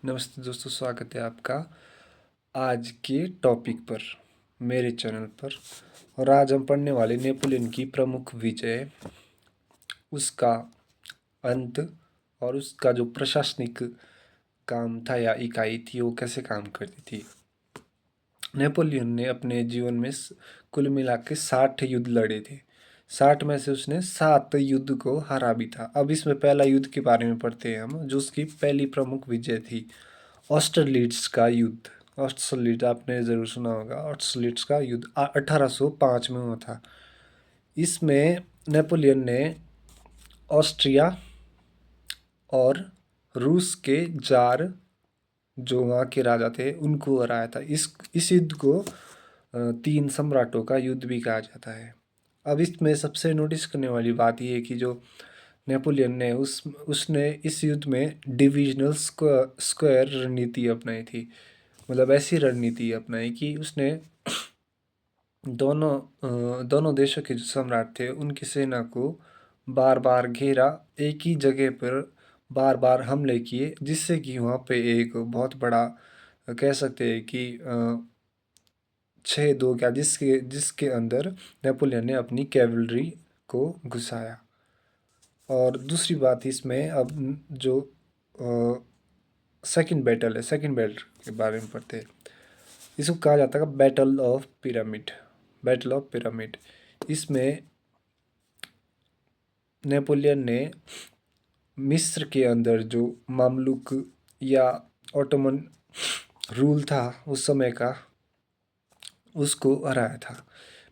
नमस्ते दोस्तों, स्वागत है आपका आज के टॉपिक पर मेरे चैनल पर। और आज हम पढ़ने वाले नेपोलियन की प्रमुख विजय, उसका अंत और उसका जो प्रशासनिक काम था या इकाई थी वो कैसे काम करती थी। नेपोलियन ने अपने जीवन में कुल मिला के 60 युद्ध लड़े थे। 60 में से उसने 7 युद्ध को हरा भी था। अब इसमें पहला युद्ध के बारे में पढ़ते हैं हम, जो उसकी पहली प्रमुख विजय थी, ऑस्टरलिट्ज का युद्ध। ऑस्टरलिट्ज आपने ज़रूर सुना होगा। ऑस्टरलिट्ज का युद्ध 1805 में हुआ था। इसमें नेपोलियन ने ऑस्ट्रिया और रूस के जार, जो वहाँ के राजा थे, उनको हराया था। इस युद्ध को तीन सम्राटों का युद्ध भी कहा जाता है। अब इसमें सबसे नोटिस करने वाली बात ये है कि जो नेपोलियन ने उसने इस युद्ध में डिविजनल स्क्वायर रणनीति अपनाई थी। मतलब ऐसी रणनीति अपनाई कि उसने दोनों देशों के जो सम्राट थे उनकी सेना को बार बार घेरा, एक ही जगह पर बार बार हमले किए, जिससे कि वहाँ पे एक बहुत बड़ा कह सकते हैं कि छेद हो गया, जिसके अंदर नेपोलियन ने अपनी कैवलरी को घुसाया। और दूसरी बात इसमें अब जो सेकंड बैटल है, सेकंड बैटल के बारे में पढ़ते हैं। इसको कहा जाता है battle of pyramid. Battle of pyramid, इसमें नेपोलियन ने मिस्र के अंदर जो मामलुक या ऑटोमन रूल था उस समय का, उसको हराया था।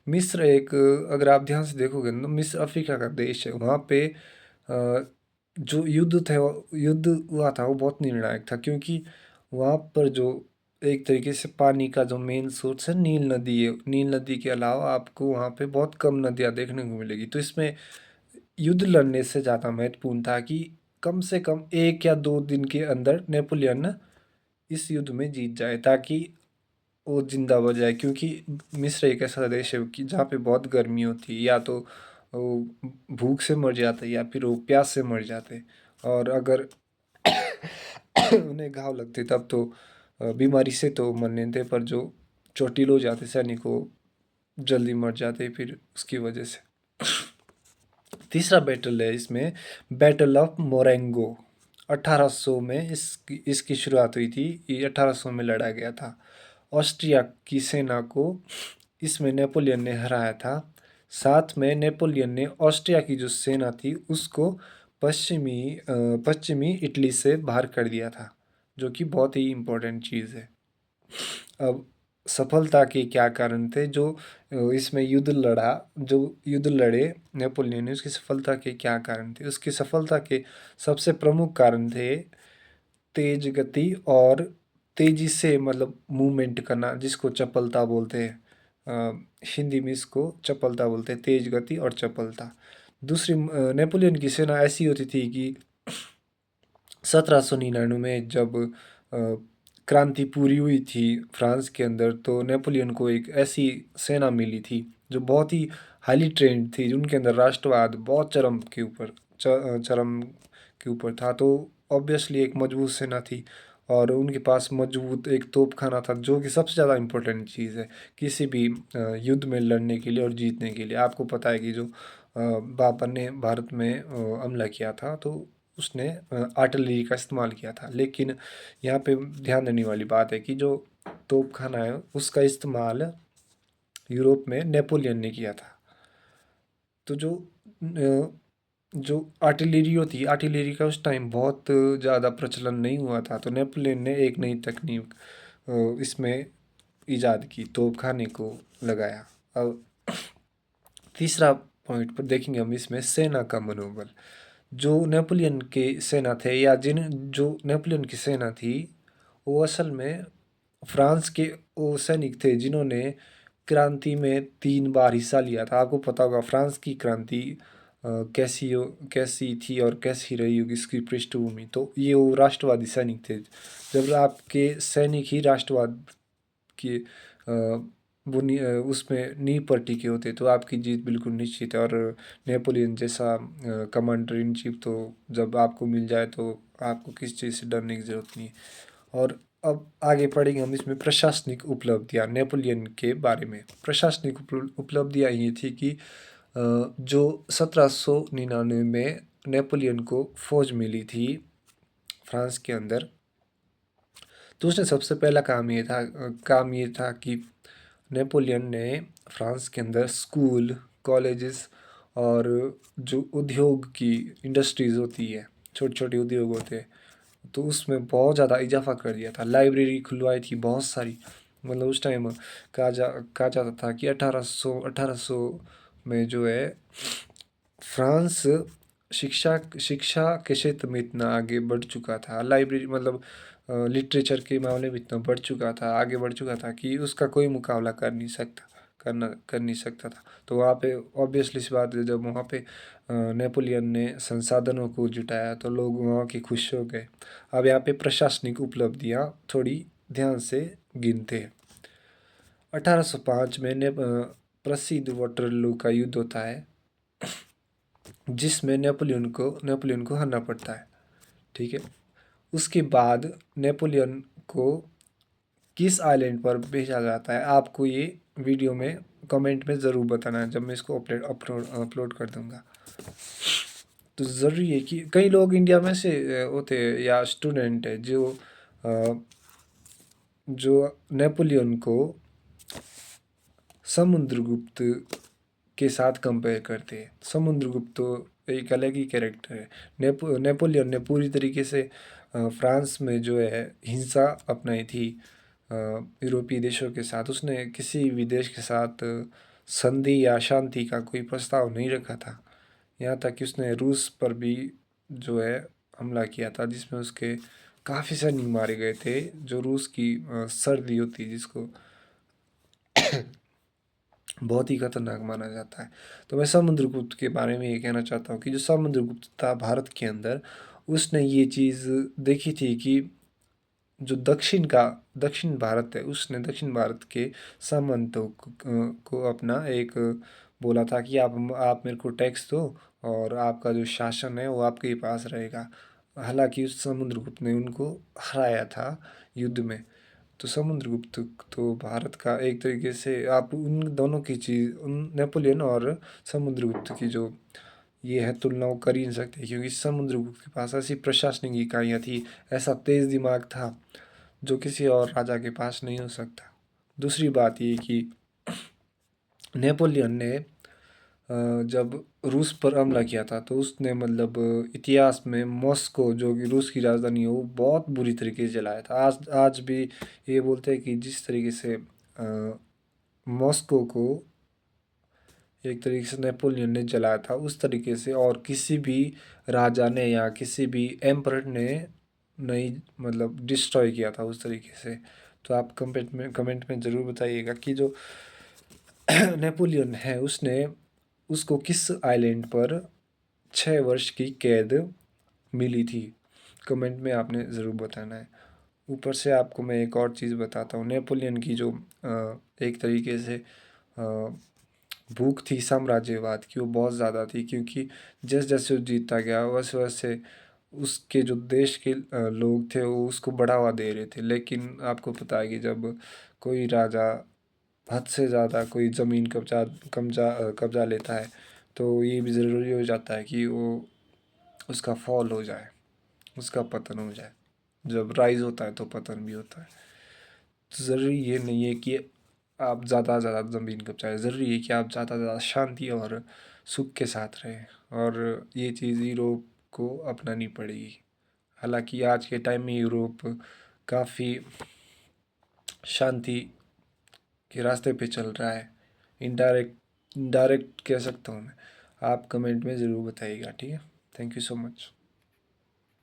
मिस्र एक, अगर आप ध्यान से देखोगे तो मिस्र अफ्रीका का देश है। वहाँ पे जो युद्ध हुआ था वो बहुत निर्णायक था, क्योंकि वहाँ पर जो एक तरीके से पानी का जो मेन सोर्स है नील नदी है। नील नदी के अलावा आपको वहाँ पे बहुत कम नदियाँ देखने को मिलेगी। तो इसमें युद्ध लड़ने से ज़्यादा महत्वपूर्ण था कि कम से कम 1 या 2 दिन के अंदर नेपोलियन इस युद्ध में जीत जाए, ताकि वो जिंदा हो जाए। क्योंकि मिस्र एक ऐसा देश है कि जहाँ पे बहुत गर्मी होती है, या तो वो भूख से मर जाते हैं या फिर वो प्यास से मर जाते हैं। और अगर उन्हें घाव लगते तब तो बीमारी से तो मर नहीं थे, पर जो चोटिल हो जाते सैनिक वो जल्दी मर जाते फिर उसकी वजह से। तीसरा बैटल है इसमें, बैटल ऑफ मोरेंगो। 1800 में इसकी शुरुआत हुई थी। ये 1800 में लड़ा गया था। ऑस्ट्रिया की सेना को इसमें नेपोलियन ने हराया था। साथ में नेपोलियन ने ऑस्ट्रिया की जो सेना थी उसको पश्चिमी इटली से बाहर कर दिया था, जो कि बहुत ही इम्पोर्टेंट चीज़ है। अब सफलता के क्या कारण थे जो इसमें जो युद्ध लड़े नेपोलियन ने, उसकी सफलता के क्या कारण थे? उसकी सफलता के सबसे प्रमुख कारण थे तेज गति और तेजी से मतलब मूवमेंट करना, जिसको चपलता बोलते हैं। हिंदी में इसको चपलता बोलते हैं, तेज गति और चपलता। दूसरी, नेपोलियन की सेना ऐसी होती थी कि 1799 में जब क्रांति पूरी हुई थी फ्रांस के अंदर, तो नेपोलियन को एक ऐसी सेना मिली थी जो बहुत ही हाईली ट्रेंड थी, जिनके अंदर राष्ट्रवाद बहुत चरम के ऊपर था। तो ऑब्वियसली एक मजबूत सेना थी, और उनके पास मजबूत एक तोपखाना था, जो कि सबसे ज़्यादा इम्पोर्टेंट चीज़ है किसी भी युद्ध में लड़ने के लिए और जीतने के लिए। आपको पता है कि जो बाबर ने भारत में हमला किया था, तो उसने आर्टिलरी का इस्तेमाल किया था। लेकिन यहाँ पे ध्यान देने वाली बात है कि जो तोपखाना है उसका इस्तेमाल यूरोप में नेपोलियन ने किया था। तो जो आर्टिलरी होती है, आर्टिलरी का उस टाइम बहुत ज़्यादा प्रचलन नहीं हुआ था, तो नेपोलियन ने एक नई तकनीक इसमें ईजाद की, तोपखाने को लगाया। अब तीसरा पॉइंट पर देखेंगे हम इसमें सेना का मनोबल। जो नेपोलियन के सेना थे, या जो नेपोलियन की सेना थी, वो असल में फ्रांस के वो सैनिक थे जिन्होंने क्रांति में 3 बार हिस्सा लिया था। आपको पता होगा फ्रांस की क्रांति कैसी थी और कैसी रही होगी इसकी पृष्ठभूमि। तो ये वो राष्ट्रवादी सैनिक थे। जब आपके सैनिक ही राष्ट्रवाद के उसमें नींव पर टिके होते तो आपकी जीत बिल्कुल निश्चित है। और नेपोलियन जैसा कमांडर इन चीफ तो जब आपको मिल जाए तो आपको किस चीज़ से डरने की ज़रूरत नहीं है। और अब आगे पढ़ेंगे हम इसमें प्रशासनिक उपलब्धियाँ नेपोलियन के बारे में। प्रशासनिक उपलब्धियाँ ये थी कि जो 1799 में नेपोलियन को फौज मिली थी फ्रांस के अंदर, तो उसने सबसे पहला काम ये था कि नेपोलियन ने फ्रांस के अंदर स्कूल, कॉलेजेस और जो उद्योग की इंडस्ट्रीज़ होती है, छोटे-छोटे उद्योग होते हैं, तो उसमें बहुत ज़्यादा इजाफ़ा कर दिया था। लाइब्रेरी खुलवाई थी बहुत सारी। मतलब उस टाइम कहा जाता था कि 1800 में जो है फ्रांस शिक्षा शिक्षा के क्षेत्र में इतना आगे बढ़ चुका था, लाइब्रेरी मतलब लिटरेचर के मामले में इतना बढ़ चुका था, आगे बढ़ चुका था कि उसका कोई मुकाबला कर नहीं सकता था। तो वहाँ पे ऑब्वियसली सी बात है, जब वहाँ पे नेपोलियन ने संसाधनों को जुटाया तो लोग वहाँ के खुश हो गए। अब यहाँ पे प्रशासनिक उपलब्धियाँ थोड़ी ध्यान से गिनते हैं। 1805 में प्रसिद्ध वाटरलू का युद्ध होता है, जिसमें नेपोलियन को हारना पड़ता है। ठीक है। उसके बाद नेपोलियन को किस आइलैंड पर भेजा जाता है, आपको ये वीडियो में कमेंट में ज़रूर बताना है जब मैं इसको अपलोड कर दूंगा। तो ज़रूरी है कि कई लोग इंडिया में से होते हैं या स्टूडेंट है जो नेपोलियन को समुद्रगुप्त के साथ कंपेयर करते हैं। समुद्रगुप्त तो एक अलग ही कैरेक्टर है। नेपोलियन ने पूरी तरीके से फ्रांस में जो है हिंसा अपनाई थी यूरोपीय देशों के साथ। उसने किसी भी देश के साथ संधि या शांति का कोई प्रस्ताव नहीं रखा था। यहाँ तक कि उसने रूस पर भी जो है हमला किया था, जिसमें उसके काफ़ी सैनिक मारे गए थे। जो रूस की सर्दी होती है जिसको बहुत ही खतरनाक माना जाता है। तो मैं समुद्रगुप्त के बारे में ये कहना चाहता हूँ कि जो समुद्रगुप्त था भारत के अंदर, उसने ये चीज़ देखी थी कि जो दक्षिण भारत है, उसने दक्षिण भारत के सामंतों को अपना एक बोला था कि आप मेरे को टैक्स दो और आपका जो शासन है वो आपके ही पास रहेगा। हालांकि उस समुद्रगुप्त ने उनको हराया था युद्ध में। तो समुद्रगुप्त तो भारत का एक तरीके से आप उन दोनों की चीज़ उन नेपोलियन और समुद्रगुप्त की जो ये है तुलना वो कर ही नहीं सकते, क्योंकि समुद्रगुप्त के पास ऐसी प्रशासनिक इकाइयाँ थी, ऐसा तेज़ दिमाग था जो किसी और राजा के पास नहीं हो सकता। दूसरी बात ये कि नेपोलियन ने जब रूस पर हमला किया था तो उसने मतलब इतिहास में मॉस्को जो कि रूस की राजधानी है वो बहुत बुरी तरीके से जलाया था। आज आज भी ये बोलते हैं कि जिस तरीके से मॉस्को को एक तरीके से नेपोलियन ने जलाया था, उस तरीके से और किसी भी राजा ने या किसी भी एम्परर ने नहीं मतलब डिस्ट्रॉय किया था उस तरीके से। तो आप कमेंट में ज़रूर बताइएगा कि जो नेपोलियन है उसने उसको किस आइलैंड पर 6 वर्ष की कैद मिली थी। कमेंट में आपने ज़रूर बताना है। ऊपर से आपको मैं एक और चीज़ बताता हूँ, नेपोलियन की जो एक तरीके से भूख थी साम्राज्यवाद की वो बहुत ज़्यादा थी, क्योंकि जैसे जैसे वो जीतता गया वैसे वैसे उसके जो देश के लोग थे वो उसको बढ़ावा दे रहे थे। लेकिन आपको पता है कि जब कोई राजा हद से ज़्यादा कोई ज़मीन कब्जा लेता है तो ये भी ज़रूरी हो जाता है कि वो उसका फॉल हो जाए, उसका पतन हो जाए। जब राइज़ होता है तो पतन भी होता है। तो ज़रूरी ये नहीं है कि आप ज़्यादा से ज़्यादा ज़मीन कब्जाएं, ज़रूरी है कि आप ज़्यादा से ज़्यादा शांति और सुख के साथ रहें, और ये चीज़ यूरोप को अपनानी पड़ेगी। हालांकि आज के टाइम में यूरोप काफ़ी शांति के रास्ते पे चल रहा है। इनडायरेक्ट डायरेक्ट कह सकता हूँ मैं। आप कमेंट में ज़रूर बताइएगा, ठीक है। Thank you so much.